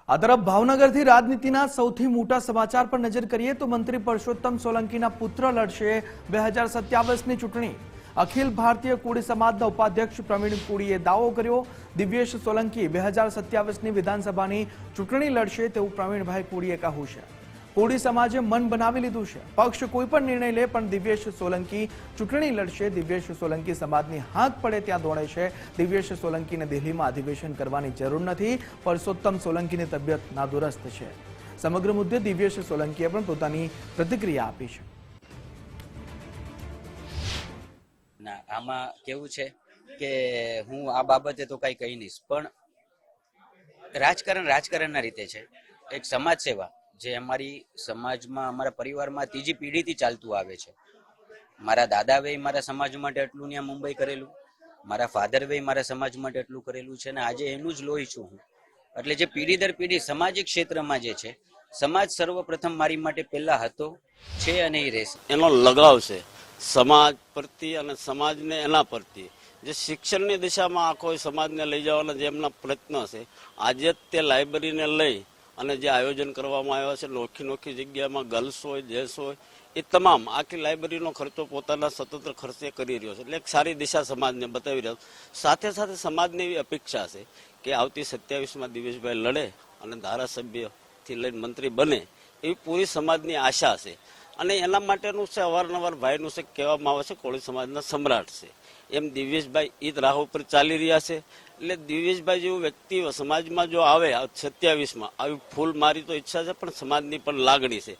આ તરફ ભાવનગરથી રાજનીતિના સૌથી મોટા સમાચાર પર નજર કરીએ તો મંત્રી પરસોત્તમ સોલંકીના પુત્ર લડશે 2027ની ચૂંટણી। અખિલ ભારતીય કોળી સમાજના ઉપાધ્યક્ષ પ્રવીણ કોળીએ દાવો કર્યો। દિવ્યેશ સોલંકી 2027ની વિધાનસભાની ચૂંટણી લડશે તેવું પ્રવીણભાઈ કોળીએ કહ્યું છે। કોળી સમાજે મન બનાવી લીધું છે, પક્ષ કોઈ પણ નિર્ણય લે પણ દિવ્યેશ સોલંકી ચૂંટણી લડશે। દિવ્યેશ સોલંકી સમાજની હાથ પડે ત્યાં દોડે છે। દિવ્યેશ સોલંકીને દિલ્હીમાં અધિવેશન કરવાની જરૂર નથી। પરસોત્તમ સોલંકીની તબિયત નાદુરસ્ત છે। સમગ્ર મુદ્દે દિવ્યેશ સોલંકીએ પણ પોતાની પ્રતિક્રિયા આપી છે। ના આમાં કેવું છે કે હું આ બાબતે તો કઈ કહી નહીશ, પણ રાજકારણના રીતે છે। એક સમાજ સેવા જે અમારી સમાજમાં અમારા પરિવારમાં ત્રીજી પેઢીથી ચાલતું આવે છે। મારા દાદાવે મારા સમાજ માટે એટલું ત્યાં મુંબઈ કરેલું, મારા ફાધરવે મારા સમાજ માટે એટલું કરેલું છે, ને આજે એનું જ લોહી છું હું। એટલે જે પેઢી દર પેઢી સામાજિક ક્ષેત્રમાં જે છે, સમાજ સર્વપ્રથમ મારી માટે પહેલા હતો, છે અને એ રહેશે। એનો લગાવ છે સમાજ પ્રત્યે અને સમાજને એના પ્રત્યે। જે શિક્ષણની દિશામાં આખો સમાજને લઈ જવાના જે એમના પ્રયત્નો છે, આજે જ તે લાઇબ્રેરીને લઈ અને જે આયોજન કરવામાં આવ્યો છે, નોખી જગ્યામાં ગર્લ્સ હોય, જેન્ટ્સ હોય, એ તમામ આખી લાઇબ્રેરીનો ખર્ચો પોતાના સ્વતંત્ર ખર્ચે કરી રહ્યો છે। એટલે એક સારી દિશા સમાજને બતાવી રહ્યો છે। સાથે સાથે સમાજની એવી અપેક્ષા છે કે આવતી 27માં દિવેશભાઈ લડે અને ધારાસભ્યથી લઈને મંત્રી બને, એવી પૂરી સમાજની આશા છે। અને એના માટેનું છે અવારનવાર ભાઈનું છે કહેવામાં આવે છે કોળી સમાજના સમ્રાટ છે, એમ દિવ્યેશભાઈ એ જ રાહ ઉપર ચાલી રહ્યા છે। એટલે દિવ્યેશભાઈ જેવું વ્યક્તિ સમાજમાં જો આવે 27માં આવી ફૂલ મારી તો ઈચ્છા છે, પણ સમાજની પણ લાગણી છે